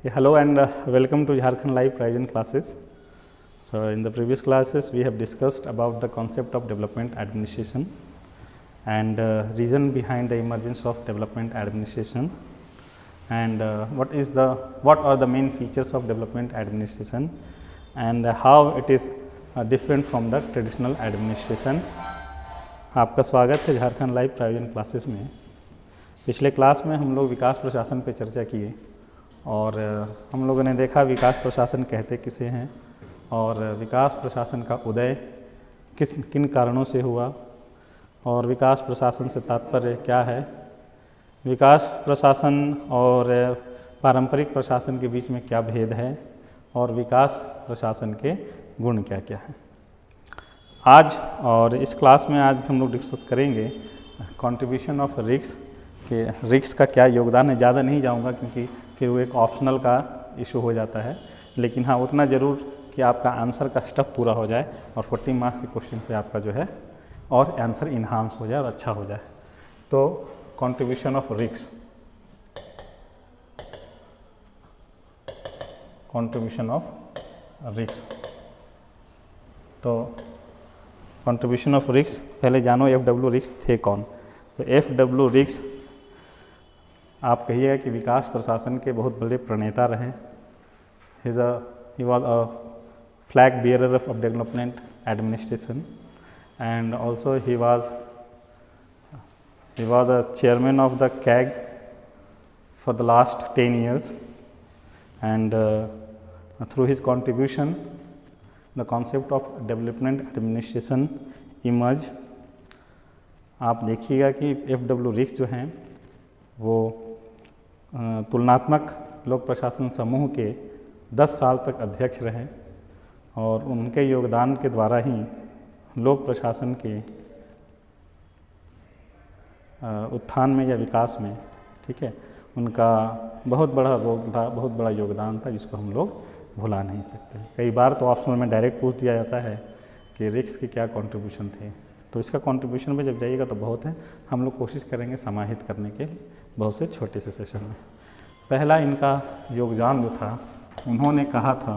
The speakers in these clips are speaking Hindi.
Hello and welcome to Jharkhand Live Private classes. So in the previous classes we have discussed about the concept of development administration and reason behind the emergence of development administration and what are the main features of development administration and how it is different from the traditional administration. आपका स्वागत है झारखंड लाइव प्राइवेट क्लासेस में। पिछले क्लास में हम लोग विकास प्रशासन पर चर्चा किए और हम लोगों ने देखा विकास प्रशासन कहते किसे हैं और विकास प्रशासन का उदय किन कारणों से हुआ और विकास प्रशासन से तात्पर्य क्या है, विकास प्रशासन और पारंपरिक प्रशासन के बीच में क्या भेद है और विकास प्रशासन के गुण क्या क्या हैं। आज और इस क्लास में आज हम लोग डिस्कस करेंगे कंट्रीब्यूशन ऑफ रिक्स के रिक्स का क्या योगदान है। ज़्यादा नहीं जाऊंगा क्योंकि फिर वो एक ऑप्शनल का इशू हो जाता है, लेकिन हाँ उतना ज़रूर कि आपका आंसर का स्टेप पूरा हो जाए और 40 मार्क्स के क्वेश्चन पे आपका जो है और आंसर इन्हांस हो जाए और अच्छा हो जाए। तो कंट्रीब्यूशन ऑफ रिक्स, कंट्रीब्यूशन ऑफ रिक्स, तो कंट्रीब्यूशन ऑफ रिक्स पहले जानो FW रिक्स थे कौन। तो FW रिक्स आप कहिएगा कि विकास प्रशासन के बहुत बड़े प्रणेता रहे। He was a flag bearer of development administration and also he was a chairman of the CAG for the last 10 years and through his contribution the concept of development administration emerged। आप देखिएगा कि FW रिक्स जो हैं वो तुलनात्मक लोक प्रशासन समूह के 10 साल तक अध्यक्ष रहे और उनके योगदान के द्वारा ही लोक प्रशासन के उत्थान में या विकास में, ठीक है, उनका बहुत बड़ा रोल था, बहुत बड़ा योगदान था जिसको हम लोग भुला नहीं सकते। कई बार तो ऑप्शनल में डायरेक्ट पूछ दिया जाता है कि रिक्स की क्या कंट्रीब्यूशन थे, तो इसका कंट्रीब्यूशन में जब जाइएगा तो बहुत है। हम लोग कोशिश करेंगे समाहित करने के बहुत से छोटे से सेशन में। पहला इनका योगदान जो था, उन्होंने कहा था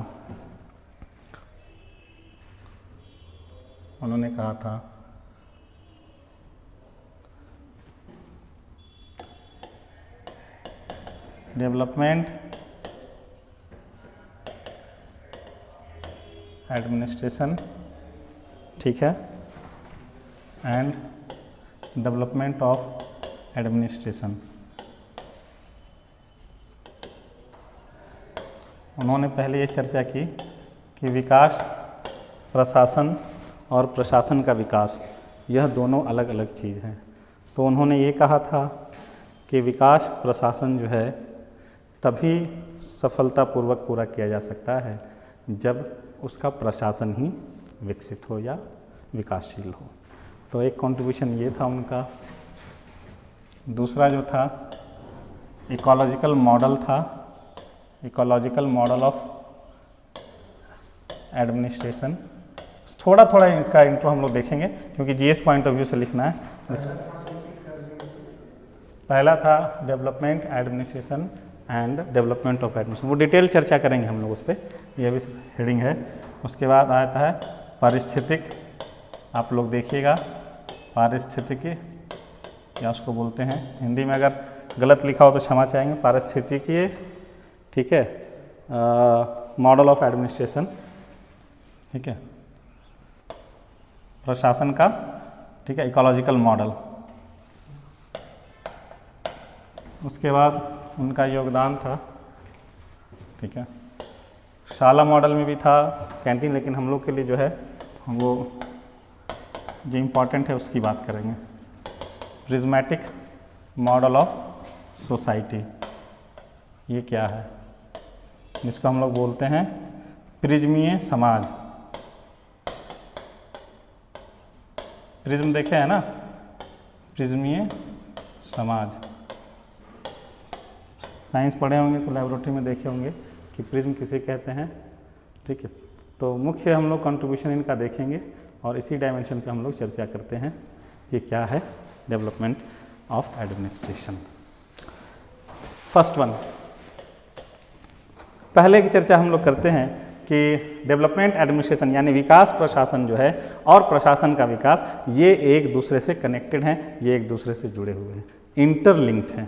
डेवलपमेंट एडमिनिस्ट्रेशन, ठीक है, एंड डेवलपमेंट ऑफ एडमिनिस्ट्रेशन। उन्होंने पहले ये चर्चा की कि विकास प्रशासन और प्रशासन का विकास यह दोनों अलग अलग चीज़ हैं। तो उन्होंने ये कहा था कि विकास प्रशासन जो है तभी सफलतापूर्वक पूरा किया जा सकता है जब उसका प्रशासन ही विकसित हो या विकासशील हो। तो एक कंट्रीब्यूशन ये था उनका। दूसरा जो था इकोलॉजिकल मॉडल था, इकोलॉजिकल मॉडल ऑफ एडमिनिस्ट्रेशन। थोड़ा थोड़ा इसका इंट्रो हम लोग देखेंगे क्योंकि GS पॉइंट ऑफ व्यू से लिखना है। पहला था development administration and development of administration, वो डिटेल चर्चा करेंगे हम लोग उस पर, यह भी हेडिंग है। उसके बाद आता है पारिस्थितिक, आप लोग देखिएगा पारिस्थितिकी या उसको बोलते हैं, हिंदी में अगर गलत लिखा हो तो क्षमा चाहेंगे, पारिस्थितिकी, ठीक है, मॉडल ऑफ एडमिनिस्ट्रेशन, ठीक है, प्रशासन का, ठीक है, इकोलॉजिकल मॉडल। उसके बाद उनका योगदान था, ठीक है, शाला मॉडल में भी था कैंटीन, लेकिन हम लोग के लिए जो है वो जो इम्पोर्टेंट है उसकी बात करेंगे। प्रिज्मेटिक मॉडल ऑफ सोसाइटी, ये क्या है, जिसको हम लोग बोलते हैं प्रिज्मीय समाज। प्रिज्म देखे हैं ना, प्रिज्मीय समाज, साइंस पढ़े होंगे तो लेबोरेटरी में देखे होंगे कि प्रिज्म किसे कहते हैं, ठीक है। तो मुख्य हम लोग कंट्रीब्यूशन इनका देखेंगे और इसी डायमेंशन पे हम लोग चर्चा करते हैं कि क्या है development of administration. First one, पहले की चर्चा हम लोग करते हैं कि डेवलपमेंट एडमिनिस्ट्रेशन यानी विकास प्रशासन जो है और प्रशासन का विकास, ये एक दूसरे से कनेक्टेड हैं, ये एक दूसरे से जुड़े हुए हैं, इंटरलिंक्ड हैं।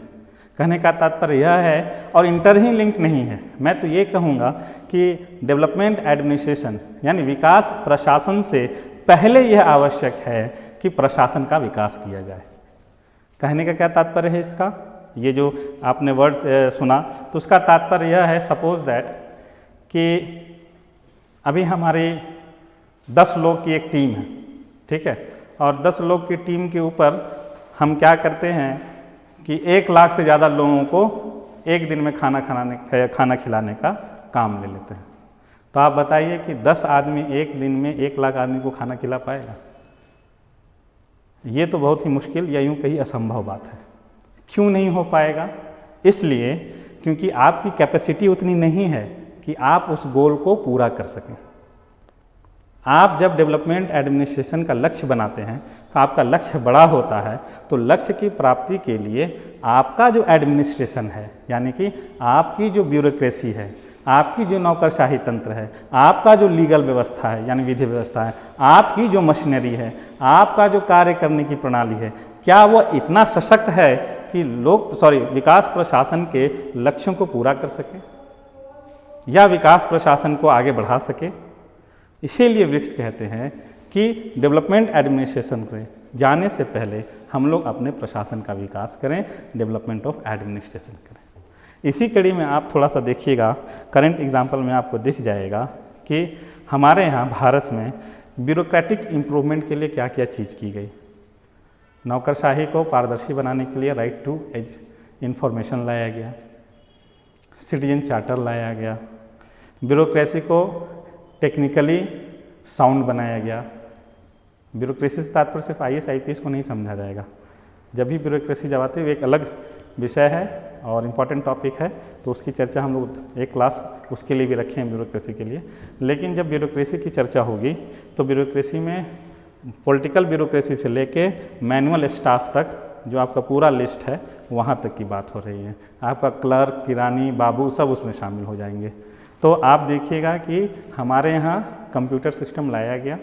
कहने का तात्पर्य यह है, और इंटर ही लिंक्ड नहीं है, मैं तो ये कहूँगा कि डेवलपमेंट एडमिनिस्ट्रेशन यानी विकास प्रशासन से पहले यह आवश्यक है कि प्रशासन का विकास किया जाए। कहने का क्या तात्पर्य है इसका? ये जो आपने वर्ड सुना तो उसका तात्पर्य यह है, सपोज दैट कि अभी हमारी 10 लोग की एक टीम है, ठीक है, और 10 लोग की टीम के ऊपर हम क्या करते हैं कि 1 लाख से ज़्यादा लोगों को एक दिन में खाना खिलाने का काम ले लेते हैं। तो आप बताइए कि 10 आदमी एक दिन में 1 लाख आदमी को खाना खिला पाएगा? ये तो बहुत ही मुश्किल या यूँ कहीं असंभव बात है। क्यों नहीं हो पाएगा? इसलिए क्योंकि आपकी कैपेसिटी उतनी नहीं है कि आप उस गोल को पूरा कर सकें। आप जब डेवलपमेंट एडमिनिस्ट्रेशन का लक्ष्य बनाते हैं तो आपका लक्ष्य बड़ा होता है, तो लक्ष्य की प्राप्ति के लिए आपका जो एडमिनिस्ट्रेशन है यानी कि आपकी जो ब्यूरोक्रेसी है, आपकी जो नौकरशाही तंत्र है, आपका जो लीगल व्यवस्था है यानी विधि व्यवस्था है, आपकी जो मशीनरी है, आपका जो कार्य करने की प्रणाली है, क्या वो इतना सशक्त है कि विकास प्रशासन के लक्ष्यों को पूरा कर सके या विकास प्रशासन को आगे बढ़ा सके? इसीलिए वृक्ष कहते हैं कि डेवलपमेंट एडमिनिस्ट्रेशन को जाने से पहले हम लोग अपने प्रशासन का विकास करें, डेवलपमेंट ऑफ एडमिनिस्ट्रेशन करें। इसी कड़ी में आप थोड़ा सा देखिएगा, करंट एग्जाम्पल में आपको दिख जाएगा कि हमारे यहाँ भारत में ब्यूरोक्रेटिक इम्प्रूवमेंट के लिए क्या क्या चीज़ की गई। नौकरशाही को पारदर्शी बनाने के लिए राइट टू एज इंफॉर्मेशन लाया गया, सिटीजन चार्टर लाया गया, ब्यूरोक्रेसी को टेक्निकली साउंड बनाया गया। ब्यूरोक्रेसी से तात्पर्य सिर्फ IAS IPS को नहीं समझा जाएगा। जब भी ब्यूरोक्रेसी जब आती है, एक अलग विषय है और इम्पॉर्टेंट टॉपिक है, तो उसकी चर्चा हम लोग एक क्लास उसके लिए भी रखे हैं ब्यूरोक्रेसी के लिए। लेकिन जब ब्यूरोक्रेसी की चर्चा होगी तो ब्यूरोक्रेसी में पॉलिटिकल ब्यूरोक्रेसी से लेके मैनुअल स्टाफ तक जो आपका पूरा लिस्ट है वहाँ तक की बात हो रही है। आपका क्लर्क, किरानी, बाबू सब उसमें शामिल हो जाएंगे। तो आप देखिएगा कि हमारे यहाँ कंप्यूटर सिस्टम लाया गया,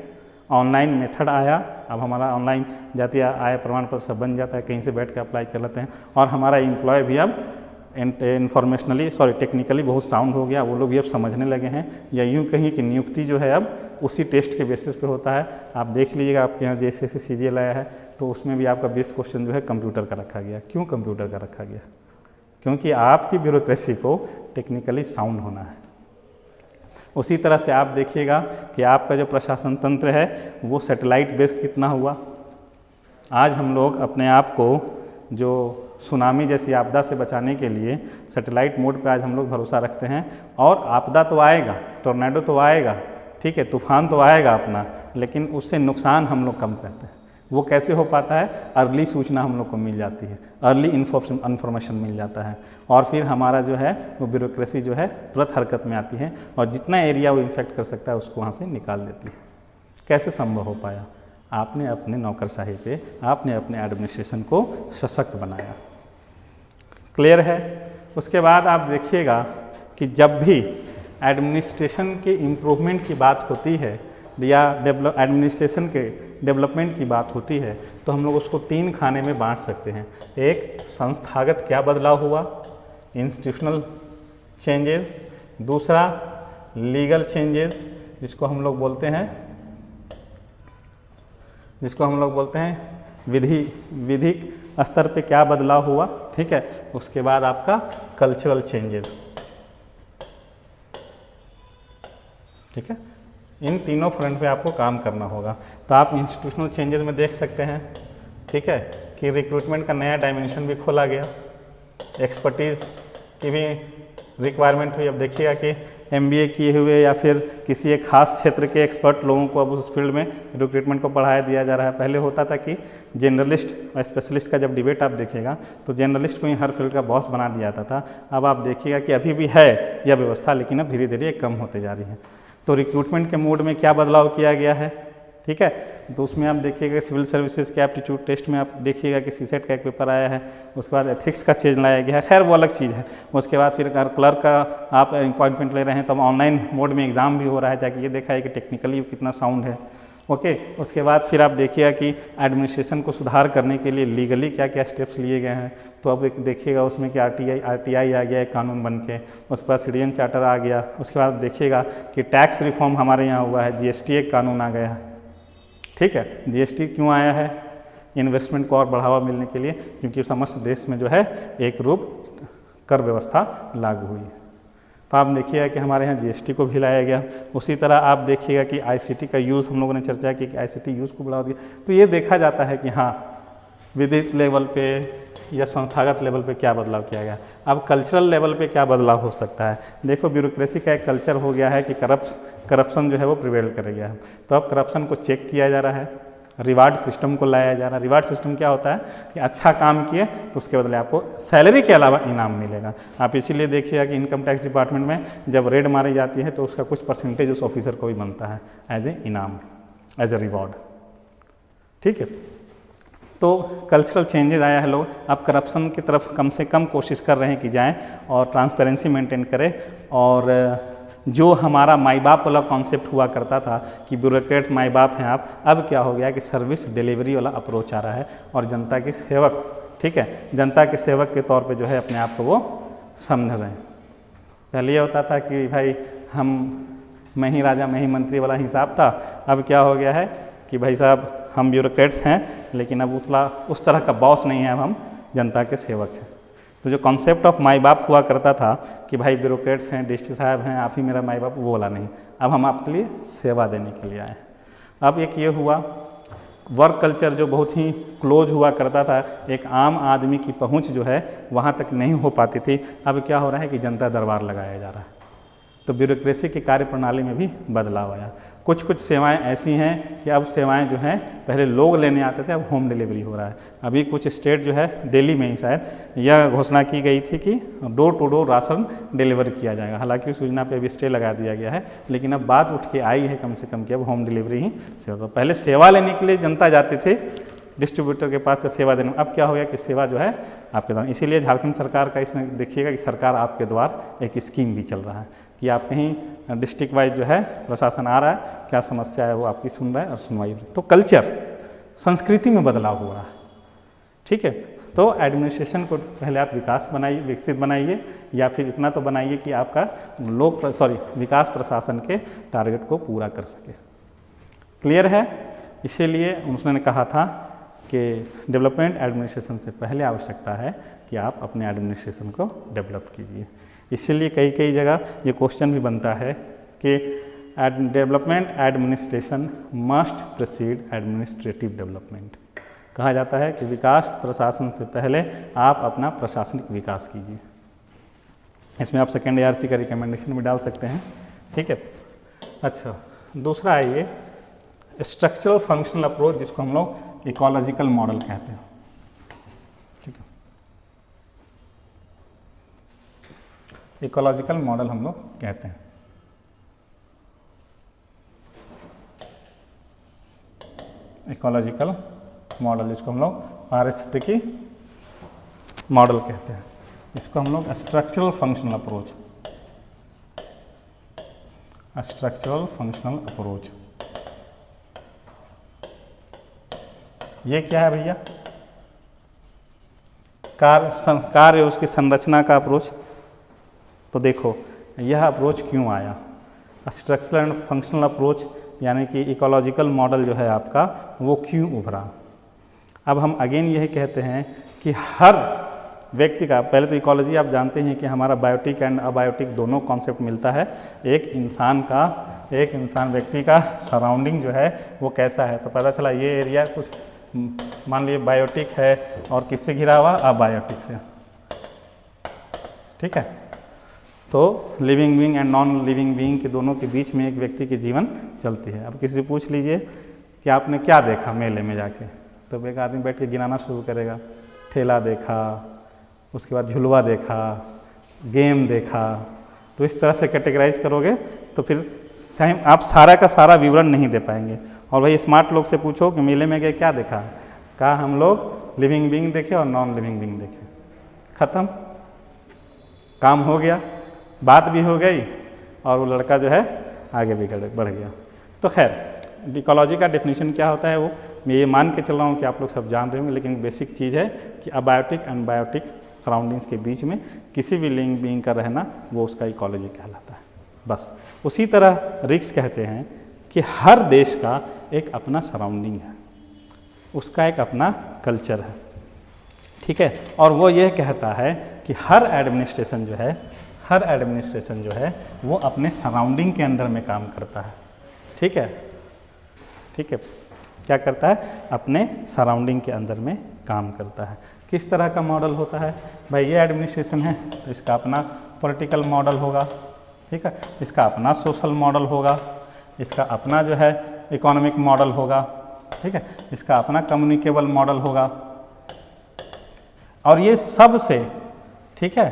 ऑनलाइन मेथड आया, अब हमारा ऑनलाइन जाति आय प्रमाण पत्र सब बन जाता है, कहीं से बैठ के अप्लाई कर लेते हैं, और हमारा एम्प्लॉय भी अब टेक्निकली बहुत साउंड हो गया, वो लोग भी अब समझने लगे हैं, या यूँ कहीं कि नियुक्ति जो है अब उसी टेस्ट के बेसिस पे होता है। आप देख लीजिएगा आपके यहाँ जैसे CGL आया है तो उसमें भी आपका 20 क्वेश्चन जो है कंप्यूटर का रखा गया। क्यों कंप्यूटर का रखा गया? क्योंकि आपकी ब्यूरोक्रेसी को टेक्निकली साउंड होना है। उसी तरह से आप देखिएगा कि आपका जो प्रशासन तंत्र है वो सैटेलाइट बेस्ड कितना हुआ। आज हम लोग अपने आप को जो सुनामी जैसी आपदा से बचाने के लिए सैटेलाइट मोड पे आज हम लोग भरोसा रखते हैं, और आपदा तो आएगा, टोर्नेडो तो आएगा, ठीक है, तूफान तो आएगा अपना, लेकिन उससे नुकसान हम लोग कम करते हैं। वो कैसे हो पाता है? अर्ली सूचना हम लोग को मिल जाती है, अर्ली इन्फॉर्मेशन मिल जाता है, और फिर हमारा जो है वो ब्यूरोक्रेसी जो है तुरंत हरकत में आती है और जितना एरिया वो इन्फेक्ट कर सकता है उसको वहाँ से निकाल देती है। कैसे संभव हो पाया? आपने अपने नौकरशाही पे, आपने अपने एडमिनिस्ट्रेशन को सशक्त बनाया। क्लियर है? उसके बाद आप देखिएगा कि जब भी एडमिनिस्ट्रेशन के इम्प्रूवमेंट की बात होती है या एडमिनिस्ट्रेशन के डेवलपमेंट की बात होती है तो हम लोग उसको 3 खाने में बांट सकते हैं। एक, संस्थागत क्या बदलाव हुआ, इंस्टीट्यूशनल चेंजेस। दूसरा, लीगल चेंजेस, जिसको हम लोग बोलते हैं विधिक स्तर पे क्या बदलाव हुआ, ठीक है। उसके बाद आपका कल्चरल चेंजेस, ठीक है। इन तीनों फ्रंट पे आपको काम करना होगा। तो आप इंस्टीट्यूशनल चेंजेस में देख सकते हैं, ठीक है, कि रिक्रूटमेंट का नया डायमेंशन भी खोला गया, एक्सपर्टीज़ की भी रिक्वायरमेंट हुई। अब देखिएगा कि MBA किए हुए या फिर किसी एक खास क्षेत्र के एक्सपर्ट लोगों को अब उस फील्ड में रिक्रूटमेंट को बढ़ाया दिया जा रहा है। पहले होता था कि जनरलिस्ट और स्पेशलिस्ट का जब डिबेट आप देखिएगा तो जनरलिस्ट को ही हर फील्ड का बॉस बना दिया जाता था। अब आप देखिएगा कि अभी भी है यह व्यवस्था, लेकिन अब धीरे धीरे कम होते जा रही है। तो रिक्रूटमेंट के मोड में क्या बदलाव किया गया है, ठीक है। तो उसमें आप देखिएगा सिविल सर्विसेज के एप्टीट्यूड टेस्ट में आप देखिएगा कि सीसेट का एक पेपर आया है, उसके बाद एथिक्स का चेंज लाया गया है, खैर वो अलग चीज़ है। उसके बाद फिर अगर क्लर्क का आप अपॉइंटमेंट ले रहे हैं तो ऑनलाइन मोड में एग्ज़ाम भी हो रहा है, ताकि ये देखा है कि टेक्निकली कितना साउंड है। ओके, उसके बाद फिर आप देखिएगा कि एडमिनिस्ट्रेशन को सुधार करने के लिए लीगली क्या क्या स्टेप्स लिए गए हैं। तो अब एक देखिएगा उसमें कि आरटीआई आ गया है कानून बन के, उसके बाद सिटीजन चार्टर आ गया। उसके बाद देखिएगा कि टैक्स रिफॉर्म हमारे यहाँ हुआ है, जीएसटी एक कानून आ गया है। ठीक है, जीएसटी क्यों आया है? इन्वेस्टमेंट को और बढ़ावा मिलने के लिए, क्योंकि समस्त देश में जो है एक रूप कर व्यवस्था लागू हुई है। तो आप देखिएगा कि हमारे यहाँ जीएसटी को भी लाया गया। उसी तरह आप देखिएगा कि आईसीटी का यूज़ हम लोगों ने चर्चा की कि आईसीटी यूज़ को बढ़ावा दिया। तो ये देखा जाता है कि हाँ, विधिक लेवल पे या संस्थागत लेवल पे क्या बदलाव किया गया। अब कल्चरल लेवल पे क्या बदलाव हो सकता है? देखो, ब्यूरोक्रेसी का एक कल्चर हो गया है कि करप्शन जो है वो प्रिवेल कर गया है। तो अब करप्शन को चेक किया जा रहा है, रिवार्ड सिस्टम को लाया जा रहा है। रिवार्ड सिस्टम क्या होता है कि अच्छा काम किए तो उसके बदले आपको सैलरी के अलावा इनाम मिलेगा। आप इसीलिए देखिएगा कि इनकम टैक्स डिपार्टमेंट में जब रेड मारी जाती है तो उसका कुछ परसेंटेज उस ऑफिसर को भी बनता है एज ए इनाम, एज ए रिवॉर्ड। ठीक है, तो कल्चरल चेंजेस आया है। लोग अब करप्शन की तरफ कम से कम कोशिश कर रहे हैं कि जाएं और ट्रांसपेरेंसी मेंटेन करें। और जो हमारा माई बाप वाला कॉन्सेप्ट हुआ करता था कि ब्यूरोक्रेट माई बाप हैं आप, अब क्या हो गया कि सर्विस डिलीवरी वाला अप्रोच आ रहा है और जनता की सेवक, ठीक है, जनता के सेवक के तौर पे जो है अपने आप को वो समझ रहे हैं। पहले ये होता था कि भाई मैं ही राजा मैं ही मंत्री वाला हिसाब था। अब क्या हो गया है कि भाई साहब हम ब्यूरोक्रेट्स हैं, लेकिन अब उस तरह का बॉस नहीं है, अब हम जनता के सेवक हैं। तो जो कॉन्सेप्ट ऑफ माई बाप हुआ करता था कि भाई ब्यूरोक्रेट्स हैं, डीएसटी साहब हैं, आप ही मेरा माई बाप, वो वाला नहीं। अब हम आपके लिए सेवा देने के लिए आए। अब एक ये हुआ वर्क कल्चर जो बहुत ही क्लोज हुआ करता था, एक आम आदमी की पहुंच जो है वहाँ तक नहीं हो पाती थी। अब क्या हो रहा है कि जनता दरबार लगाया जा रहा है। तो ब्यूरोक्रेसी की कार्य प्रणाली में भी बदलाव आया। कुछ कुछ सेवाएं ऐसी हैं कि अब सेवाएं जो हैं पहले लोग लेने आते थे, अब होम डिलीवरी हो रहा है। अभी कुछ स्टेट जो है, दिल्ली में ही शायद यह घोषणा की गई थी कि door to door ration deliver किया जाएगा। हालांकि उस योजना पे अभी स्टे लगा दिया गया है, लेकिन अब बात उठ के आई है कम से कम कि अब होम डिलीवरी ही सेवा। तो पहले सेवा लेने के लिए जनता जाती थी डिस्ट्रीब्यूटर के पास से सेवा देने में, अब क्या हो गया कि सेवा जो है आपके द्वारा। इसीलिए झारखंड सरकार का इसमें देखिएगा कि सरकार आपके द्वारा एक स्कीम भी चल रहा है कि आप कहीं डिस्ट्रिक्ट वाइज जो है प्रशासन आ रहा है, क्या समस्या है वो आपकी सुन रहा है और सुनवाई। तो कल्चर, संस्कृति में बदलाव हुआ है। ठीक है, तो एडमिनिस्ट्रेशन को पहले आप विकसित बनाइए, या फिर इतना तो बनाइए कि आपका विकास प्रशासन के टारगेट को पूरा कर सके। क्लियर है? इसीलिए उन्होंने कहा था कि डेवलपमेंट एडमिनिस्ट्रेशन से पहले आवश्यकता है कि आप अपने एडमिनिस्ट्रेशन को डेवलप कीजिए। इसीलिए कई जगह ये क्वेश्चन भी बनता है कि development administration must preceded administrative development. कहा जाता है कि विकास प्रशासन से पहले आप अपना प्रशासनिक विकास कीजिए। इसमें आप सेकेंड ARC का रिकमेंडेशन भी डाल सकते हैं। ठीक है, अच्छा, दूसरा है ये स्ट्रक्चरल फंक्शनल अप्रोच, जिसको हम लोग इकोलॉजिकल मॉडल कहते हैं। ठीक है, इकोलॉजिकल मॉडल हम लोग कहते हैं। इकोलॉजिकल मॉडल, जिसको हम लोग पारिस्थितिकी मॉडल कहते हैं। इसको हम लोग structural functional approach, structural functional approach. ये क्या है भैया? कार्य उसकी संरचना का अप्रोच। तो देखो यह अप्रोच क्यों आया, स्ट्रक्चरल एंड फंक्शनल अप्रोच, यानी कि इकोलॉजिकल मॉडल जो है आपका वो क्यों उभरा। अब हम अगेन यही कहते हैं कि हर व्यक्ति का, पहले तो इकोलॉजी आप जानते हैं कि हमारा बायोटिक एंड अबायोटिक दोनों कॉन्सेप्ट मिलता है। एक इंसान व्यक्ति का सराउंडिंग जो है वो कैसा है। तो पता चला ये एरिया कुछ मान लीजिए बायोटिक है और किससे घिरा हुआ, अबायोटिक से। ठीक है, तो living being and non living being के दोनों के बीच में एक व्यक्ति की जीवन चलती है। अब किसी से पूछ लीजिए कि आपने क्या देखा मेले में जाके, तो एक आदमी बैठ के गिनाना शुरू करेगा। ठेला देखा, उसके बाद झुलवा देखा, गेम देखा, तो इस तरह से कैटेगराइज करोगे तो फिर सेम आप सारा का सारा विवरण नहीं दे पाएंगे। और वही स्मार्ट लोग से पूछो कि मेले में गए क्या देखा, कहा हम लोग लिविंग बीइंग देखे और नॉन लिविंग बीइंग देखे, ख़त्म, काम हो गया, बात भी हो गई और वो लड़का जो है आगे भी बढ़ गया। तो खैर इकोलॉजी का डेफिनेशन क्या होता है वो मैं ये मान के चल रहा हूँ कि आप लोग सब जान रहे होंगे, लेकिन बेसिक चीज़ है कि अबायोटिक एनबायोटिक सराउंडिंग्स के बीच में किसी भी लिविंग बीइंग का रहना वो उसका इकोलॉजी कहलाता है। बस उसी तरह रिक्स कहते हैं कि हर देश का एक अपना सराउंडिंग है, उसका एक अपना कल्चर है, ठीक है। और वो ये कहता है कि हर एडमिनिस्ट्रेशन जो है वो अपने सराउंडिंग के अंदर में काम करता है, ठीक है, ठीक है। क्या करता है, अपने सराउंडिंग के अंदर में काम करता है। किस तरह का मॉडल होता है भाई, ये एडमिनिस्ट्रेशन है तो इसका अपना पॉलिटिकल मॉडल होगा, ठीक है, इसका अपना सोशल मॉडल होगा, इसका अपना जो है इकोनॉमिक मॉडल होगा, ठीक है, इसका अपना कम्युनिकेबल मॉडल होगा। और ये सब से, ठीक है,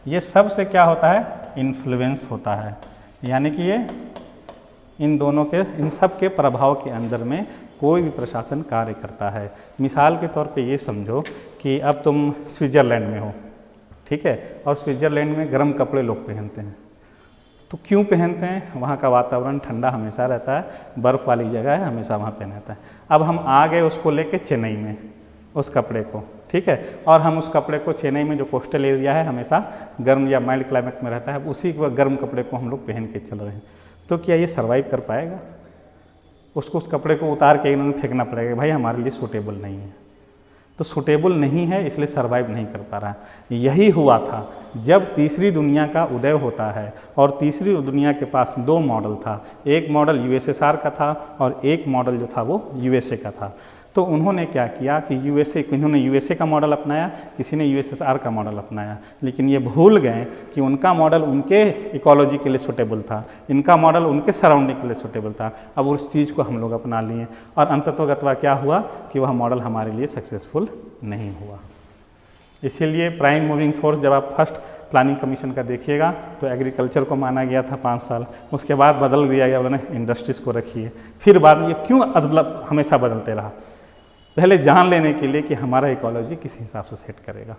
ये सब से क्या होता है, इन्फ्लुएंस होता है, यानी कि ये इन सब के प्रभाव के अंदर में कोई भी प्रशासन कार्य करता है। मिसाल के तौर पे ये समझो कि अब तुम स्विट्ज़रलैंड में हो, ठीक है, और स्विट्ज़रलैंड में गर्म कपड़े लोग पहनते हैं। तो क्यों पहनते हैं, वहाँ का वातावरण ठंडा हमेशा रहता है, बर्फ़ वाली जगह है, हमेशा वहाँ पहना रहता है। अब हम आ गए उसको लेके चेन्नई में उस कपड़े को, ठीक है, और हम उस कपड़े को चेन्नई में जो कोस्टल एरिया है हमेशा गर्म या माइल्ड क्लाइमेट में रहता है, उसी गर्म कपड़े को हम लोग पहन के चल रहे हैं। तो क्या ये सर्वाइव कर पाएगा, उसको उस कपड़े को उतार के इन्होंने फेंकना पड़ेगा, भाई हमारे लिए सूटेबल नहीं है। तो सूटेबल नहीं है इसलिए सर्वाइव नहीं कर पा रहा है। यही हुआ था जब तीसरी दुनिया का उदय होता है और तीसरी दुनिया के पास दो मॉडल था, एक मॉडल यूएसएसआर का था और एक मॉडल जो था वो यूएसए का था। तो उन्होंने क्या किया कि इन्होंने यूएसए का मॉडल अपनाया, किसी ने यूएसएसआर का मॉडल अपनाया, लेकिन ये भूल गए कि उनका मॉडल उनके इकोलॉजी के लिए सूटेबल था, इनका मॉडल उनके सराउंडिंग के लिए सूटेबल था। अब उस चीज़ को हम लोग अपना लिए और अंततोगत्वा क्या हुआ कि वह मॉडल हमारे लिए सक्सेसफुल नहीं हुआ। इसीलिए प्राइम मूविंग फोर्स जब आप फर्स्ट प्लानिंग कमीशन का देखिएगा तो एग्रीकल्चर को माना गया था 5 साल, उसके बाद बदल दिया गया, उन्होंने इंडस्ट्रीज़ को रखी है। फिर बाद में ये क्यों हमेशा बदलते रहा, पहले जान लेने के लिए कि हमारा इकोलॉजी किस हिसाब से सेट करेगा।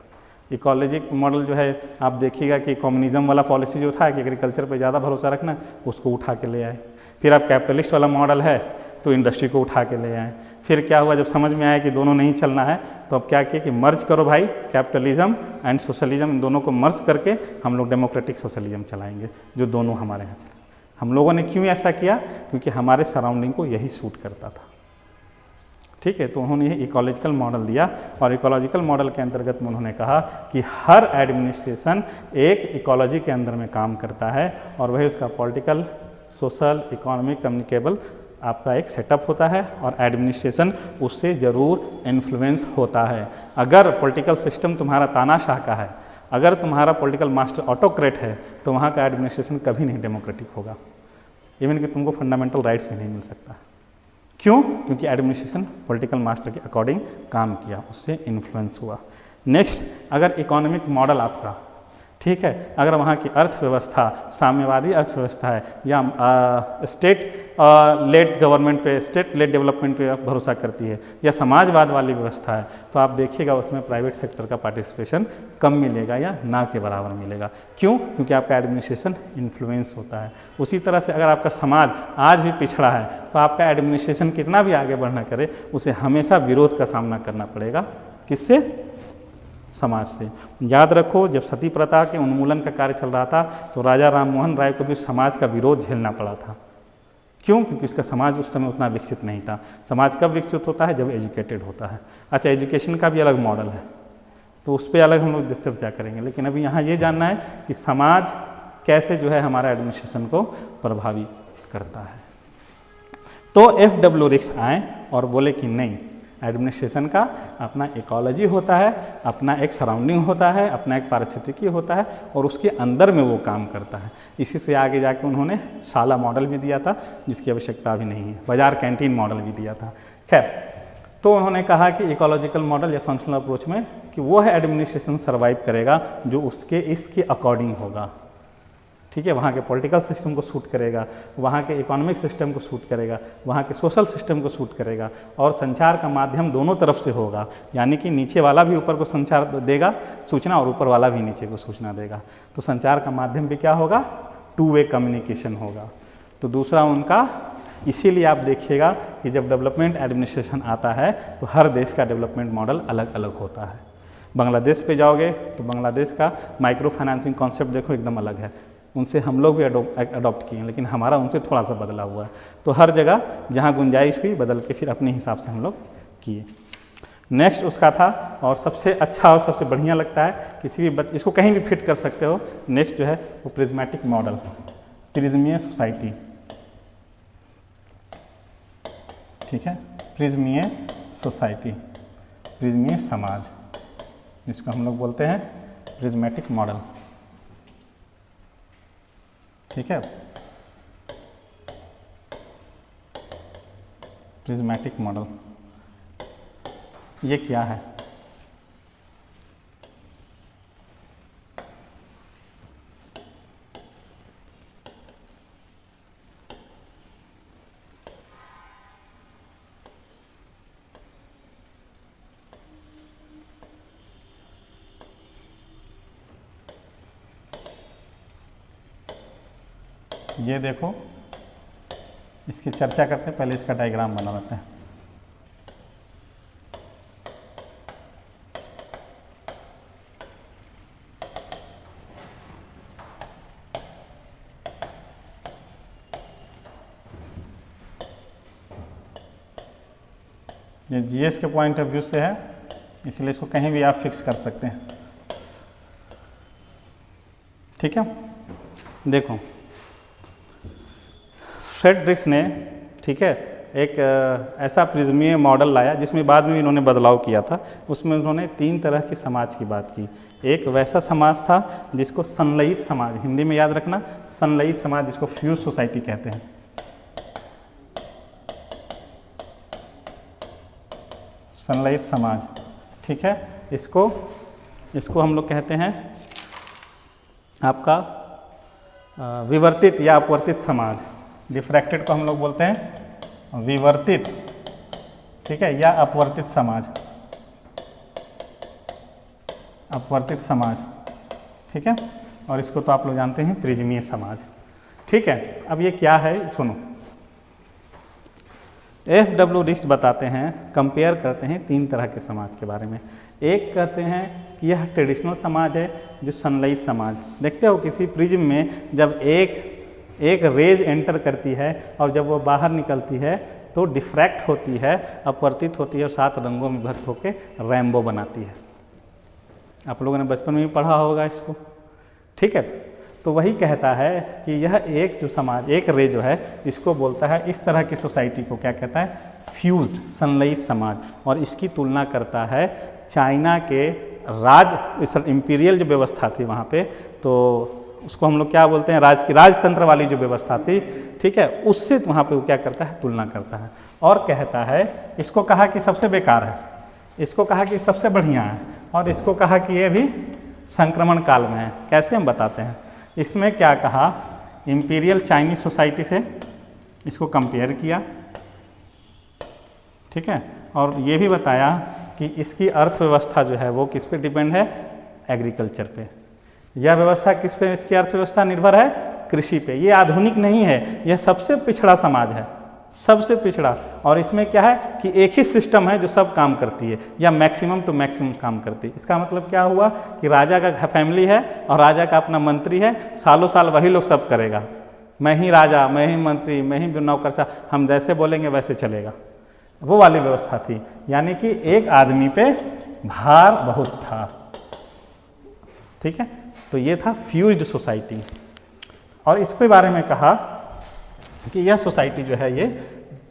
इकोलॉजिक मॉडल जो है आप देखिएगा कि कम्युनिज्म वाला पॉलिसी जो था कि एग्रीकल्चर पे ज़्यादा भरोसा रखना, उसको उठा के ले आए। फिर आप कैपिटलिस्ट वाला मॉडल है तो इंडस्ट्री को उठा के ले आए। फिर क्या हुआ, जब समझ में आया कि दोनों नहीं चलना है तो अब क्या किया कि मर्ज करो भाई, कैपिटलिज्म एंड सोशलिज्म, इन दोनों को मर्ज करके हम लोग डेमोक्रेटिक सोशलिज्म चलाएंगे, जो दोनों हमारे यहाँ चले। हम लोगों ने क्यों ऐसा किया, क्योंकि हमारे सराउंडिंग को यही सूट करता था, ठीक है। तो उन्होंने इकोलॉजिकल मॉडल दिया और इकोलॉजिकल मॉडल के अंतर्गत में उन्होंने कहा कि हर एडमिनिस्ट्रेशन एक इकोलॉजी के अंदर में काम करता है और वही उसका पॉलिटिकल, सोशल, इकोनॉमिक, कम्युनिकेबल आपका एक सेटअप होता है और एडमिनिस्ट्रेशन उससे ज़रूर इन्फ्लुएंस होता है। अगर पॉलिटिकल सिस्टम तुम्हारा तानाशाह का है, अगर तुम्हारा पॉलिटिकल मास्टर ऑटोक्रेट है, तो वहाँ का एडमिनिस्ट्रेशन कभी नहीं डेमोक्रेटिक होगा, इवन कि तुमको फंडामेंटल राइट्स भी नहीं मिल सकता। क्यों, क्योंकि एडमिनिस्ट्रेशन पॉलिटिकल मास्टर के अकॉर्डिंग काम किया, उससे इन्फ्लुएंस हुआ। नेक्स्ट, अगर इकोनॉमिक मॉडल आपका, ठीक है, अगर वहाँ की अर्थव्यवस्था साम्यवादी अर्थव्यवस्था है या स्टेट लेड गवर्नमेंट पे, स्टेट लेड डेवलपमेंट पे भरोसा करती है या समाजवाद वाली व्यवस्था है, तो आप देखिएगा उसमें प्राइवेट सेक्टर का पार्टिसिपेशन कम मिलेगा या ना के बराबर मिलेगा। क्यों, क्योंकि आपका एडमिनिस्ट्रेशन इन्फ्लुएंस होता है। उसी तरह से अगर आपका समाज आज भी पिछड़ा है तो आपका एडमिनिस्ट्रेशन कितना भी आगे बढ़ना करे, उसे हमेशा विरोध का सामना करना पड़ेगा। किससे? समाज से। याद रखो, जब सती प्रथा के उन्मूलन का कार्य चल रहा था तो राजा राम मोहन राय को भी समाज का विरोध झेलना पड़ा था। क्यों? क्योंकि उसका समाज उस समय उतना विकसित नहीं था। समाज कब विकसित होता है? जब एजुकेटेड होता है। अच्छा, एजुकेशन का भी अलग मॉडल है, तो उस पर अलग हम लोग चर्चा करेंगे, लेकिन अभी यहाँ ये जानना है कि समाज कैसे जो है हमारा एडमिनिस्ट्रेशन को प्रभावित करता है। तो FW रिक्स आए और बोले कि नहीं, एडमिनिस्ट्रेशन का अपना इकोलॉजी होता है, अपना एक सराउंडिंग होता है, अपना एक पारिस्थितिकी होता है और उसके अंदर में वो काम करता है। इसी से आगे जाके उन्होंने शाला मॉडल भी दिया था, जिसकी आवश्यकता भी नहीं है, बाजार कैंटीन मॉडल भी दिया था। खैर, तो उन्होंने कहा कि इकोलॉजिकल मॉडल या फंक्शनल अप्रोच में कि वो है एडमिनिस्ट्रेशन सर्वाइव करेगा जो उसके इसके अकॉर्डिंग होगा। ठीक है, वहाँ के पॉलिटिकल सिस्टम को सूट करेगा, वहाँ के इकोनॉमिक सिस्टम को सूट करेगा, वहाँ के सोशल सिस्टम को सूट करेगा, और संचार का माध्यम दोनों तरफ से होगा, यानी कि नीचे वाला भी ऊपर को संचार देगा सूचना और ऊपर वाला भी नीचे को सूचना देगा। तो संचार का माध्यम भी क्या होगा, टू वे कम्युनिकेशन होगा। तो दूसरा उनका, इसीलिए आप देखिएगा कि जब डेवलपमेंट एडमिनिस्ट्रेशन आता है तो हर देश का डेवलपमेंट मॉडल अलग अलग होता है। बांग्लादेश पे जाओगे तो बांग्लादेश का माइक्रो फाइनेंसिंग कॉन्सेप्ट देखो एकदम अलग है, उनसे हम लोग भी अडॉप्ट किए हैं, लेकिन हमारा उनसे थोड़ा सा बदला हुआ है। तो हर जगह जहाँ गुंजाइश हुई बदल के फिर अपने हिसाब से हम लोग किए। नेक्स्ट उसका था, और सबसे अच्छा और सबसे बढ़िया लगता है, किसी भी इसको कहीं भी फिट कर सकते हो। नेक्स्ट जो है वो प्रिज्मेटिक मॉडल, प्रिज्मीय सोसाइटी, ठीक है, प्रिज्मीय सोसाइटी, प्रिज्मीय समाज, जिसको हम लोग बोलते हैं प्रिज्मेटिक मॉडल, ठीक है, प्रिज्मेटिक मॉडल। ये क्या है? ये देखो, इसकी चर्चा करते हैं, पहले इसका डायग्राम बना लेते हैं। ये जीएस के पॉइंट ऑफ व्यू से है, इसलिए इसको कहीं भी आप फिक्स कर सकते हैं, ठीक है। देखो, फ्रेडरिक्स ने, ठीक है, एक ऐसा प्रिज्मीय मॉडल लाया जिसमें बाद में इन्होंने बदलाव किया था। उसमें उन्होंने 3 तरह के समाज की बात की। एक वैसा समाज था जिसको संलयित समाज, हिंदी में याद रखना, संलयित समाज, जिसको फ्यूज सोसाइटी कहते हैं। संलयित समाज, ठीक है, इसको हम लोग कहते हैं आपका विवर्तित या अपवर्तित समाज। डिफ्रैक्टेड को हम लोग बोलते हैं विवर्तित, ठीक है, या अपवर्तित समाज, अपवर्तित समाज, ठीक है। और इसको तो आप लोग जानते हैं प्रिज्मीय समाज, ठीक है। अब ये क्या है सुनो, F.W. रिक्स बताते हैं, कंपेयर करते हैं 3 तरह के समाज के बारे में। एक कहते हैं कि यह ट्रेडिशनल समाज है, जो संलयित समाज। देखते हो किसी प्रिज्म में जब एक रेज एंटर करती है और जब वो बाहर निकलती है तो डिफ्रैक्ट होती है, अपवर्तित होती है और 7 रंगों में भक्त होकर रेनबो बनाती है। आप लोगों ने बचपन में भी पढ़ा होगा इसको, ठीक है। तो वही कहता है कि यह एक जो समाज, एक रे जो है, इसको बोलता है, इस तरह की सोसाइटी को क्या कहता है, फ्यूज्ड, संलयित समाज। और इसकी तुलना करता है चाइना के इंपीरियल जो व्यवस्था थी वहाँ पे, तो उसको हम लोग क्या बोलते हैं, राजतंत्र वाली जो व्यवस्था थी, ठीक है, उससे वहाँ पे वो क्या करता है, तुलना करता है। और कहता है, इसको कहा कि सबसे बेकार है, इसको कहा कि सबसे बढ़िया है, और इसको कहा कि ये भी संक्रमण काल में है। कैसे हम बताते हैं, इसमें क्या कहा, इंपीरियल चाइनीज सोसाइटी से इसको कंपेयर किया, ठीक है, और ये भी बताया कि इसकी अर्थव्यवस्था जो है वो किस पे डिपेंड है, एग्रीकल्चर पे। यह व्यवस्था किस पे, इसकी अर्थव्यवस्था निर्भर है, कृषि पे। ये आधुनिक नहीं है, यह सबसे पिछड़ा समाज है, सबसे पिछड़ा। और इसमें क्या है कि एक ही सिस्टम है जो सब काम करती है, या मैक्सिमम टू मैक्सिमम काम करती है। इसका मतलब क्या हुआ कि राजा का फैमिली है और राजा का अपना मंत्री है, सालों साल वही लोग सब करेगा, मैं ही राजा, मैं ही मंत्री, मैं ही नौकरशाह, हम जैसे बोलेंगे वैसे चलेगा। वो वाली व्यवस्था थी, यानी कि एक आदमी पे भार बहुत था, ठीक है। तो ये था फ्यूज्ड सोसाइटी। और इसके बारे में कहा कि यह सोसाइटी जो है ये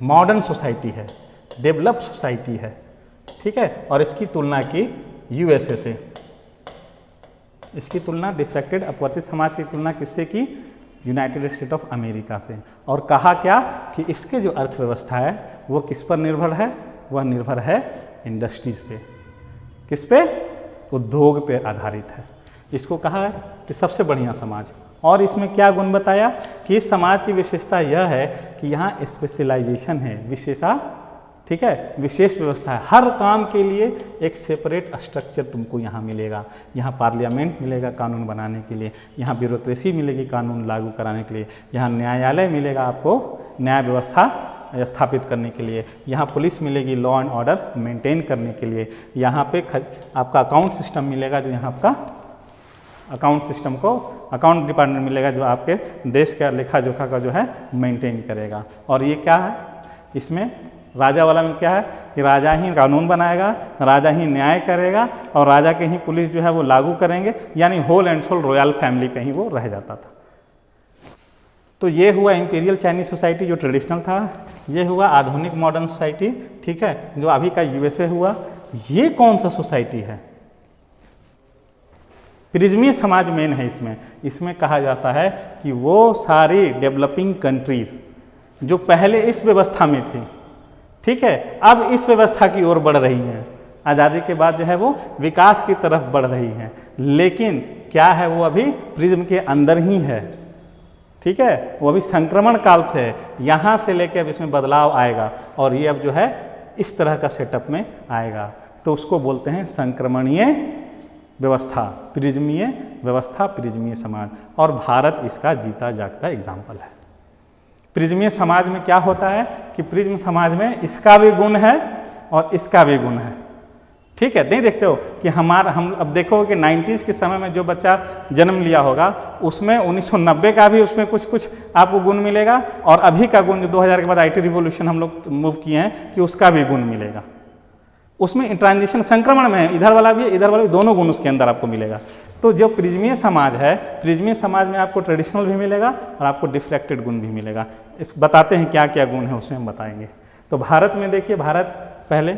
मॉडर्न सोसाइटी है, डेवलप्ड सोसाइटी है, ठीक है। और इसकी तुलना की यूएसए से, इसकी तुलना डिफ्रैक्टेड अपवर्तित समाज की तुलना किससे की, यूनाइटेड स्टेट ऑफ अमेरिका से। और कहा क्या कि इसके जो अर्थव्यवस्था है वो किस पर निर्भर है, वह निर्भर है इंडस्ट्रीज पे। किस पे, उद्योग पे आधारित है। इसको कहा है कि सबसे बढ़िया समाज। और इसमें क्या गुण बताया कि इस समाज की विशेषता यह है कि यहाँ स्पेशलाइजेशन है, ठीक है, विशेष व्यवस्था है। हर काम के लिए एक सेपरेट स्ट्रक्चर तुमको यहाँ मिलेगा। यहाँ पार्लियामेंट मिलेगा कानून बनाने के लिए, यहाँ ब्यूरोक्रेसी मिलेगी कानून लागू कराने के लिए, यहाँ न्यायालय मिलेगा आपको न्याय व्यवस्था स्थापित करने के लिए, यहाँ पुलिस मिलेगी लॉ एंड ऑर्डर मेंटेन करने के लिए, यहाँ पे आपका अकाउंट सिस्टम मिलेगा जो यहाँ आपका अकाउंट सिस्टम को अकाउंट डिपार्टमेंट मिलेगा जो आपके देश का लेखा जोखा का जो है मेंटेन करेगा। और ये क्या है, इसमें राजा वाला में क्या है कि राजा ही कानून बनाएगा, राजा ही न्याय करेगा और राजा के ही पुलिस जो है वो लागू करेंगे, यानी whole and soul royal family पे ही वो रह जाता था। तो ये हुआ इंपीरियल चाइनीज सोसाइटी जो ट्रेडिशनल था, ये हुआ आधुनिक मॉडर्न सोसाइटी, ठीक है, जो अभी का यूएसए हुआ। ये कौन सा सोसाइटी है? प्रिज्मीय समाज मेन है इसमें कहा जाता है कि वो सारी डेवलपिंग कंट्रीज जो पहले इस व्यवस्था में थी, ठीक है, अब इस व्यवस्था की ओर बढ़ रही हैं, आज़ादी के बाद जो है वो विकास की तरफ बढ़ रही हैं, लेकिन क्या है वो अभी प्रिज्म के अंदर ही है, ठीक है, वो अभी संक्रमण काल से है, यहाँ से लेकर अब इसमें बदलाव आएगा और ये अब जो है इस तरह का सेटअप में आएगा। तो उसको बोलते हैं संक्रमणीय व्यवस्था, प्रिज्मीय व्यवस्था, प्रिज्मीय समाज। और भारत इसका जीता जागता एग्जाम्पल है। प्रिज्मीय समाज में क्या होता है कि प्रिज्म समाज में इसका भी गुण है और इसका भी गुण है, ठीक है। नहीं देखते हो कि हम अब देखो कि 90s के समय में जो बच्चा जन्म लिया होगा उसमें 1990 का भी उसमें कुछ आपको गुण मिलेगा और अभी का गुण जो 2000 के बाद IT रिवॉल्यूशन हम लोग मूव किए हैं कि उसका भी गुण मिलेगा। उसमें ट्रांजिशन संक्रमण में है, इधर वाला भी इधर वाला भी, दोनों गुण उसके अंदर आपको मिलेगा। तो जो प्रिज्मीय समाज है, प्रिज्मीय समाज में आपको ट्रेडिशनल भी मिलेगा और आपको डिफ्रैक्टेड गुण भी मिलेगा। इस बताते हैं क्या क्या गुण है उसमें हम बताएंगे। तो भारत में देखिए, भारत पहले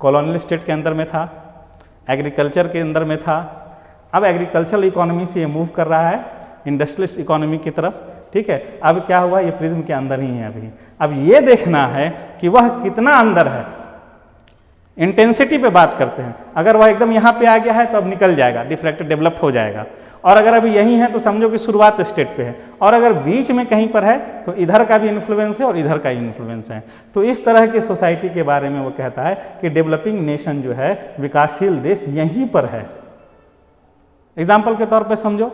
कॉलोनियल स्टेट के अंदर में था, एग्रीकल्चर के अंदर में था, अब एग्रीकल्चरल इकोनॉमी से ये मूव कर रहा है इंडस्ट्रियलिस्ट इकोनॉमी की तरफ, ठीक है। अब क्या हुआ, ये प्रिज्म के अंदर ही है अभी। अब ये देखना है कि वह कितना अंदर है, इंटेंसिटी पे बात करते हैं। अगर वह एकदम यहाँ पे आ गया है तो अब निकल जाएगा, डिफ्रैक्टेड डेवलप्ड हो जाएगा, और अगर अभी यही है तो समझो कि शुरुआत स्टेट पे है, और अगर बीच में कहीं पर है तो इधर का भी इन्फ्लुएंस है और इधर का भी इन्फ्लुएंस है। तो इस तरह की सोसाइटी के बारे में वो कहता है कि डेवलपिंग नेशन जो है, विकासशील देश यहीं पर है। एग्जाम्पल के तौर पर समझो,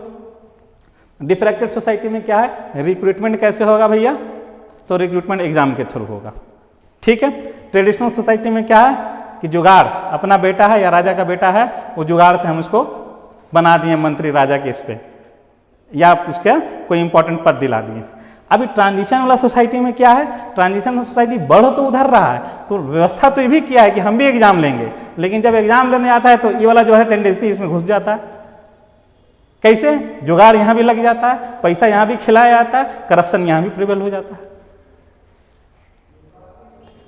डिफ्रैक्टेड सोसाइटी में क्या है, रिक्रूटमेंट कैसे होगा भैया, तो रिक्रूटमेंट एग्जाम के थ्रू होगा, ठीक है। ट्रेडिशनल सोसाइटी में क्या है कि जुगाड़, अपना बेटा है या राजा का बेटा है, वो जुगाड़ से हम उसको बना दिए मंत्री राजा के इस पे, या उसका कोई इंपॉर्टेंट पद दिला दिए। अभी ट्रांजिशन वाला सोसाइटी में क्या है, ट्रांजिशन सोसाइटी बढ़ तो उधर रहा है, तो व्यवस्था तो ये भी किया है कि हम भी एग्जाम लेंगे, लेकिन जब एग्जाम लेने आता है तो ये वाला जो है टेंडेंसी इसमें घुस जाता है। कैसे, जुगाड़ यहाँ भी लग जाता है, पैसा यहाँ भी खिलाया जाता है, करप्शन यहाँ भी प्रिवेल हो जाता है।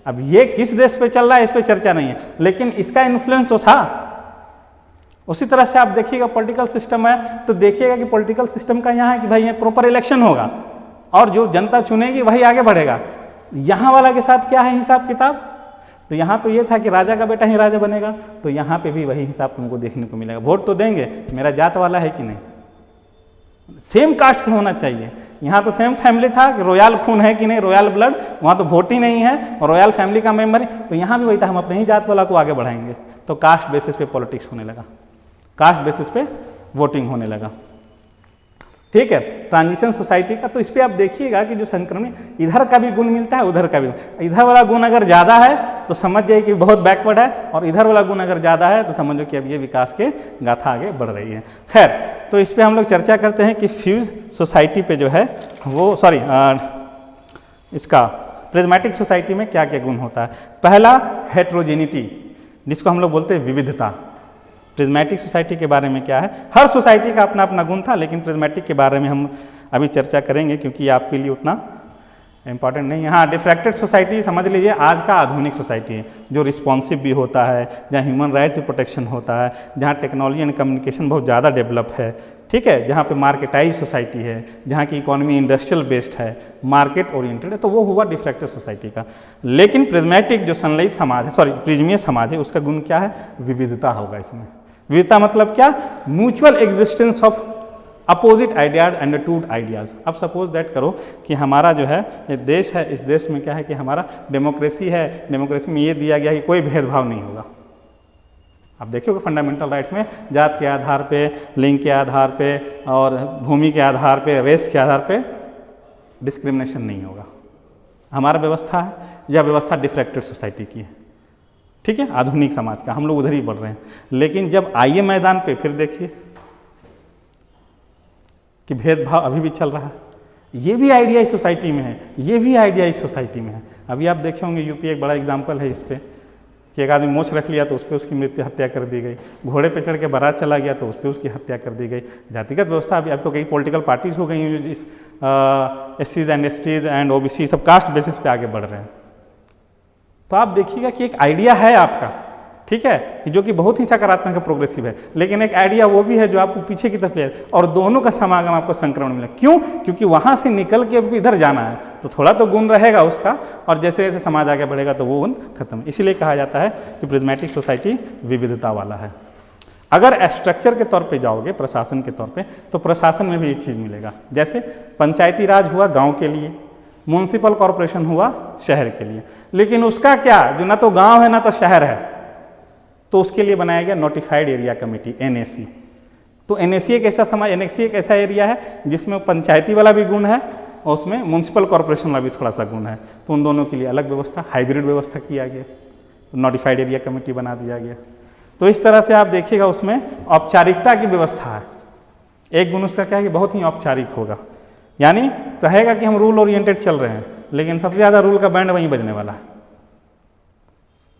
अब ये किस देश पे चल रहा है इस पे चर्चा नहीं है, लेकिन इसका इन्फ्लुएंस तो था। उसी तरह से आप देखिएगा पॉलिटिकल सिस्टम है, तो देखिएगा कि पॉलिटिकल सिस्टम का यहाँ है कि भाई ये प्रॉपर इलेक्शन होगा और जो जनता चुनेगी वही आगे बढ़ेगा। यहाँ वाला के साथ क्या है हिसाब किताब, तो यहाँ तो ये था कि राजा का बेटा ही राजा बनेगा, तो यहाँ पे भी वही हिसाब तुमको देखने को मिलेगा। वोट तो देंगे, मेरा जात वाला है कि नहीं, सेम कास्ट से होना चाहिए। यहाँ तो सेम फैमिली था कि रॉयल खून है कि नहीं, रॉयल ब्लड, वहाँ तो वोट ही नहीं है और रॉयल फैमिली का मेंबर है, तो यहाँ भी वही था, हम अपने ही जात वाला को आगे बढ़ाएंगे। तो कास्ट बेसिस पे पॉलिटिक्स होने लगा, कास्ट बेसिस पे वोटिंग होने लगा, ठीक है। ट्रांजिशन सोसाइटी का तो इस पर आप देखिएगा कि जो संक्रमण, इधर का भी गुण मिलता है उधर का भी। इधर वाला गुण अगर ज़्यादा है तो समझ जाइए कि बहुत बैकवर्ड है, और इधर वाला गुण अगर ज़्यादा है तो समझो कि अब ये विकास के गाथा आगे बढ़ रही है। खैर, तो इस पर हम लोग चर्चा करते हैं कि फ्यूज सोसाइटी पे जो है वो इसका प्रिज्मेटिक सोसाइटी में क्या क्या गुण होता है। पहला हेट्रोजेनिटी, जिसको हम लोग बोलते हैं विविधता। प्रिज्मेटिक सोसाइटी के बारे में क्या है, हर सोसाइटी का अपना अपना गुण था, लेकिन प्रिज्मेटिक के बारे में हम अभी चर्चा करेंगे क्योंकि ये आपके लिए उतना इंपॉर्टेंट नहीं है। हाँ, डिफ्रैक्टेड सोसाइटी समझ लीजिए आज का आधुनिक सोसाइटी है, जो रिस्पॉन्सिव भी होता है, जहाँ ह्यूमन राइट्स की प्रोटेक्शन होता है, जहाँ टेक्नोलॉजी एंड कम्युनिकेशन बहुत ज़्यादा डेवलप है, ठीक है, जहाँ पे मार्केटाइज सोसाइटी है, जहाँ की इकोनॉमी इंडस्ट्रियल बेस्ड है, मार्केट ओरिएंटेड है, तो वो हुआ डिफ्रैक्टेड सोसाइटी का। लेकिन प्रिज्मेटिक जो संलयित समाज है, प्रिज्मीय समाज है, उसका गुण क्या है, विविधता होगा इसमें। विविधता मतलब क्या, mutual existence of opposite ideas and to ideas. अब सपोज दैट करो कि हमारा जो है ये देश है, इस देश में क्या है कि हमारा डेमोक्रेसी है, डेमोक्रेसी में ये दिया गया कि कोई भेदभाव नहीं होगा। आप देखिए फंडामेंटल राइट्स में जात के आधार पे, लिंग के आधार पे और भूमि के आधार पे, रेस के आधार पे डिस्क्रिमिनेशन नहीं होगा। हमारा व्यवस्था है, यह व्यवस्था डिफ्रैक्टेड सोसाइटी की है, ठीक है, आधुनिक समाज का, हम लोग उधर ही बढ़ रहे हैं। लेकिन जब आइए मैदान पे फिर देखिए कि भेदभाव अभी भी चल रहा है। ये भी आइडिया इस सोसाइटी में है, ये भी आइडिया इस सोसाइटी में है। अभी आप देखे होंगे यूपी एक बड़ा एग्जाम्पल है इस पर कि एक आदमी मोछ रख लिया तो उस पर उसकी मृत्यु हत्या कर दी गई, घोड़े पे चढ़ के बारात चला गया तो उस पर उसकी हत्या कर दी गई। जातिगत व्यवस्था अभी अब तो कई पॉलिटिकल पार्टीज हो गई हैं जिस SCs and STs and OBC सब कास्ट बेसिस पे आगे बढ़ रहे हैं। तो आप देखिएगा कि एक आइडिया है आपका, ठीक है, कि जो कि बहुत ही सकारात्मक है, प्रोग्रेसिव है, लेकिन एक आइडिया वो भी है जो आपको पीछे की तरफ ले जाए और दोनों का समागम आपको संक्रमण मिले। क्यों? क्योंकि वहाँ से निकल के अब इधर जाना है तो थोड़ा तो गुण रहेगा उसका, और जैसे जैसे समाज आगे बढ़ेगा तो वो गुण खत्म। इसीलिए कहा जाता है कि प्रिज्मेटिक सोसाइटी विविधता वाला है। अगर स्ट्रक्चर के तौर पे जाओगे, प्रशासन के तौर पे, तो प्रशासन में भी एक चीज़ मिलेगा। जैसे पंचायती राज हुआ गांव के लिए, म्यूनसिपल कॉरपोरेशन हुआ शहर के लिए, लेकिन उसका क्या, जो ना तो गांव है ना तो शहर है, तो उसके लिए बनाया गया नोटिफाइड एरिया कमेटी, NAC। तो NAC एक ऐसा समाज, NAC एक ऐसा एरिया है जिसमें पंचायती वाला भी गुण है और उसमें म्यूनसिपल कॉरपोरेशन वाला भी थोड़ा सा गुण है। तो उन दोनों के लिए अलग व्यवस्था, हाइब्रिड व्यवस्था किया गया, तो नोटिफाइड एरिया कमेटी बना दिया गया। तो इस तरह से आप देखिएगा उसमें औपचारिकता की व्यवस्था है। एक गुण उसका क्या है कि बहुत ही औपचारिक होगा, यानी कहेगा कि हम रूल ओरिएंटेड चल रहे हैं, लेकिन सबसे ज़्यादा रूल का बैंड वहीं बजने वाला है,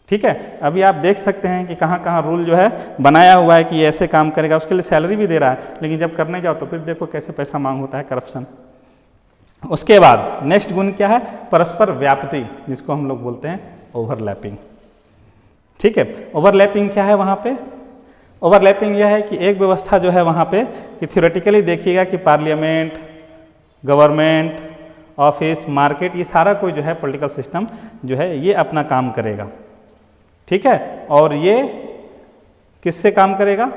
ठीक है। अभी आप देख सकते हैं कि कहाँ कहाँ रूल जो है बनाया हुआ है कि ये ऐसे काम करेगा, उसके लिए सैलरी भी दे रहा है, लेकिन जब करने जाओ तो फिर देखो कैसे पैसा मांग होता है, करप्शन। उसके बाद नेक्स्ट गुण क्या है, परस्पर व्याप्ति, जिसको हम लोग बोलते हैं ओवरलैपिंग, ठीक है। ओवरलैपिंग क्या है वहाँ पे? ओवरलैपिंग यह है कि एक व्यवस्था जो है वहाँ पे कि थ्योरेटिकली देखिएगा कि पार्लियामेंट, गवर्नमेंट, ऑफिस, मार्केट, ये सारा कोई जो है पॉलिटिकल सिस्टम जो है ये अपना काम करेगा, ठीक है। और ये किससे काम करेगा?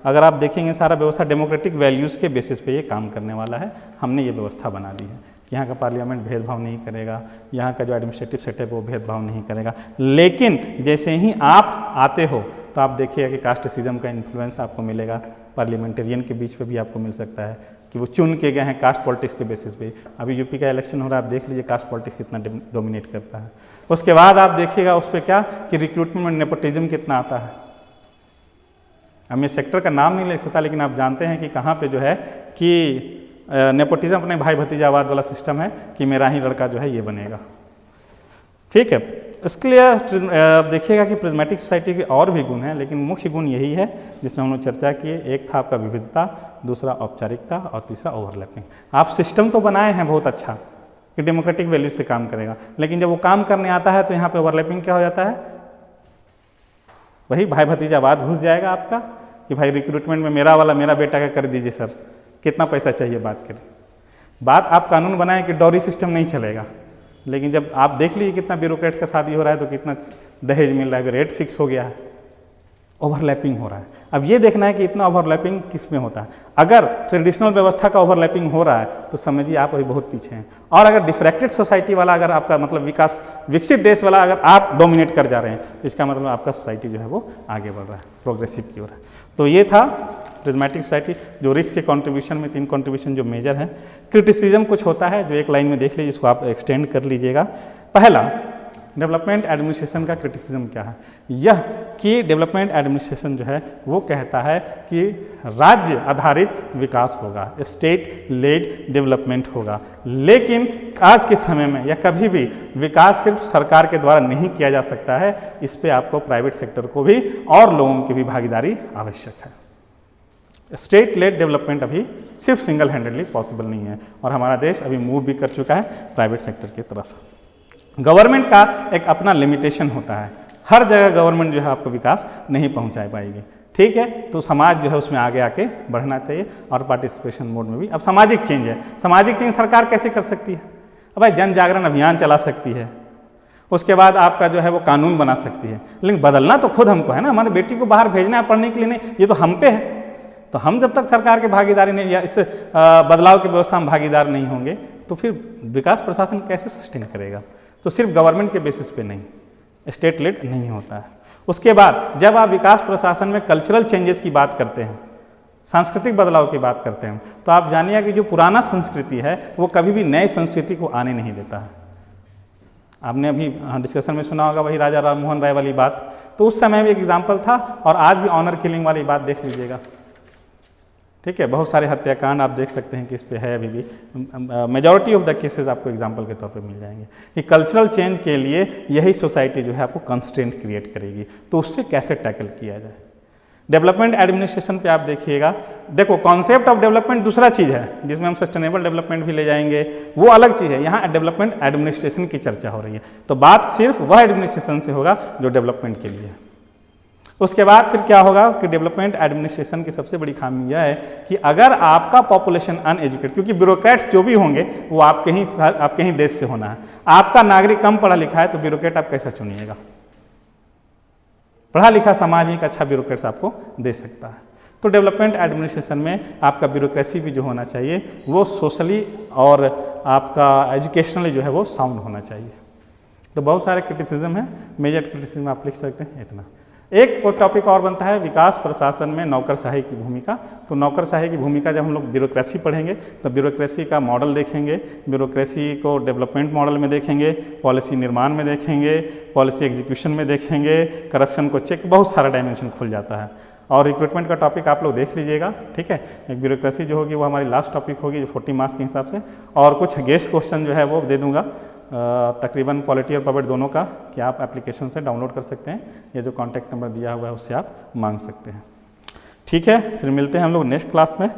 अगर आप देखेंगे सारा व्यवस्था डेमोक्रेटिक वैल्यूज़ के बेसिस पे ये काम करने वाला है। हमने ये व्यवस्था बना दी है कि यहाँ का पार्लियामेंट भेदभाव नहीं करेगा, यहाँ का जो एडमिनिस्ट्रेटिव सेटअप वो भेदभाव नहीं करेगा। लेकिन जैसे ही आप आते हो तो आप देखिएगा कि कास्टिज्म का इन्फ्लुएंस आपको मिलेगा, पार्लियामेंटेरियन के बीच पे भी आपको मिल सकता है कि वो चुन के गए हैं कास्ट पॉलिटिक्स के बेसिस पे। अभी यूपी का इलेक्शन हो रहा है, आप देख लीजिए कास्ट पॉलिटिक्स कितना डोमिनेट करता है। उसके बाद आप देखिएगा उस पर क्या कि रिक्रूटमेंट में नेपोटिज्म कितना आता है। अब मैं सेक्टर का नाम नहीं ले सकता, लेकिन आप जानते हैं कि कहाँ पे जो है कि नेपोटिज्म अपने भाई भतीजावाद वाला सिस्टम है कि मेरा ही लड़का जो है ये बनेगा, ठीक है। इसके लिए आप देखिएगा कि प्रिज्मेटिक सोसाइटी के और भी गुण हैं, लेकिन मुख्य गुण यही है जिसमें हम लोग चर्चा किए। एक था आपका विविधता, दूसरा औपचारिकता और तीसरा ओवरलैपिंग। आप सिस्टम तो बनाए हैं बहुत अच्छा कि डेमोक्रेटिक वैल्यूज से काम करेगा, लेकिन जब वो काम करने आता है तो यहाँ पे ओवरलैपिंग क्या हो जाता है, वही भाई भतीजावाद घुस जाएगा आपका कि भाई रिक्रूटमेंट में मेरा वाला मेरा बेटा का कर दीजिए सर, कितना पैसा चाहिए बात करें। बात आप कानून बनाएं कि डॉरी सिस्टम नहीं चलेगा, लेकिन जब आप देख लीजिए कितना ब्यूरोक्रेट्स का शादी हो रहा है तो कितना दहेज मिल रहा है, रेट फिक्स हो गया है, ओवरलैपिंग हो रहा है। अब ये देखना है कि इतना ओवरलैपिंग किस में होता है। अगर ट्रेडिशनल व्यवस्था का ओवरलैपिंग हो रहा है तो समझिए आप अभी बहुत पीछे हैं, और अगर डिफ्रैक्टेड सोसाइटी वाला, अगर आपका मतलब विकास विकसित देश वाला अगर आप डोमिनेट कर जा रहे हैं तो इसका मतलब आपका सोसाइटी जो है वो आगे बढ़ रहा है, प्रोग्रेसिव की ओर है। तो ये था प्रिज्मेटिक सोसाइटी। जो रिस्क के कंट्रीब्यूशन में 3 कंट्रीब्यूशन जो मेजर है। क्रिटिसिज्म कुछ होता है जो एक लाइन में देख लीजिए, जिसको आप एक्सटेंड कर लीजिएगा। पहला, डेवलपमेंट एडमिनिस्ट्रेशन का क्रिटिसिज्म क्या है? यह कि डेवलपमेंट एडमिनिस्ट्रेशन जो है वो कहता है कि राज्य आधारित विकास होगा, स्टेट लेड डेवलपमेंट होगा, लेकिन आज के समय में या कभी भी विकास सिर्फ सरकार के द्वारा नहीं किया जा सकता है। इस पे आपको प्राइवेट सेक्टर को भी और लोगों की भी भागीदारी आवश्यक है। स्टेट लेड डेवलपमेंट अभी सिर्फ सिंगल हैंडेडली पॉसिबल नहीं है, और हमारा देश अभी मूव भी कर चुका है प्राइवेट सेक्टर की तरफ। गवर्नमेंट का एक अपना लिमिटेशन होता है, हर जगह गवर्नमेंट जो है आपको विकास नहीं पहुंचा पाएगी, ठीक है। तो समाज जो है उसमें आगे आके बढ़ना चाहिए, और पार्टिसिपेशन मोड में भी। अब सामाजिक चेंज है, सामाजिक चेंज सरकार कैसे कर सकती है? अब भाई जन जागरण अभियान चला सकती है, उसके बाद आपका जो है वो कानून बना सकती है, लेकिन बदलना तो खुद हमको है ना। हमारे बेटी को बाहर भेजना है पढ़ने के लिए, नहीं, ये तो हम पे है। तो हम जब तक सरकार की भागीदारी नहीं या इस बदलाव की व्यवस्था में भागीदार नहीं होंगे तो फिर विकास प्रशासन कैसे सस्टेन करेगा। तो सिर्फ गवर्नमेंट के बेसिस पे नहीं, स्टेट लेड नहीं होता है। उसके बाद जब आप विकास प्रशासन में कल्चरल चेंजेस की बात करते हैं, सांस्कृतिक बदलाव की बात करते हैं, तो आप जानिए कि जो पुराना संस्कृति है वो कभी भी नए संस्कृति को आने नहीं देता है। आपने अभी डिस्कशन में सुना होगा वही राजा राम मोहन राय वाली बात, तो उस समय भी एक एग्जाम्पल था और आज भी ऑनर किलिंग वाली बात देख लीजिएगा। ठीक है, बहुत सारे हत्याकांड आप देख सकते हैं कि इस पे है अभी भी, मेजॉरिटी ऑफ द केसेस आपको एग्जांपल के तौर पे मिल जाएंगे कि कल्चरल चेंज के लिए यही सोसाइटी जो है आपको कंस्ट्रेंट क्रिएट करेगी। तो उससे कैसे टैकल किया जाए। डेवलपमेंट एडमिनिस्ट्रेशन पे आप देखिएगा, देखो कॉन्सेप्ट ऑफ डेवलपमेंट दूसरा चीज़ है जिसमें हम सस्टेनेबल डेवलपमेंट भी ले जाएंगे, वो अलग चीज़ है। यहाँ डेवलपमेंट एडमिनिस्ट्रेशन की चर्चा हो रही है, तो बात सिर्फ वह एडमिनिस्ट्रेशन से होगा जो डेवलपमेंट के लिए है। उसके बाद फिर क्या होगा कि डेवलपमेंट एडमिनिस्ट्रेशन की सबसे बड़ी खामी यह है कि अगर आपका पॉपुलेशन अनएजुकेटेड, क्योंकि ब्यूरोक्रेट्स जो भी होंगे वो आपके ही देश से होना है, आपका नागरिक कम पढ़ा लिखा है तो ब्यूरोक्रेट आप कैसे चुनिएगा। पढ़ा लिखा समाज ही एक अच्छा ब्यूरोक्रेट्स आपको दे सकता है। तो डेवलपमेंट एडमिनिस्ट्रेशन में आपका ब्यूरोक्रेसी भी जो होना चाहिए वो सोशली और आपका एजुकेशनली जो है वो साउंड होना चाहिए। तो बहुत सारे क्रिटिसिज्म है, मेजर क्रिटिसिज्म आप लिख सकते हैं इतना। एक टॉपिक और बनता है विकास प्रशासन में नौकरशाही की भूमिका। तो नौकरशाही की भूमिका जब हम लोग ब्यूरोक्रेसी पढ़ेंगे तो ब्यूरोक्रेसी का मॉडल देखेंगे, ब्यूरोक्रेसी को डेवलपमेंट मॉडल में देखेंगे, पॉलिसी निर्माण में देखेंगे, पॉलिसी एग्जीक्यूशन में देखेंगे, करप्शन को चेक, बहुत सारा डायमेंशन खुल जाता है। और रिक्रूटमेंट का टॉपिक आप लोग देख लीजिएगा, ठीक है। एक ब्यूरोक्रेसी जो होगी वो हमारी लास्ट टॉपिक होगी जो 40 मार्क्स के हिसाब से, और कुछ गेस्ट क्वेश्चन जो है वो दे दूंगा तकरीबन पॉलिटी और पब्लिक दोनों का, कि आप एप्लीकेशन से डाउनलोड कर सकते हैं, ये जो कॉन्टैक्ट नंबर दिया हुआ है उससे आप मांग सकते हैं। ठीक है, फिर मिलते हैं हम लोग नेक्स्ट क्लास में।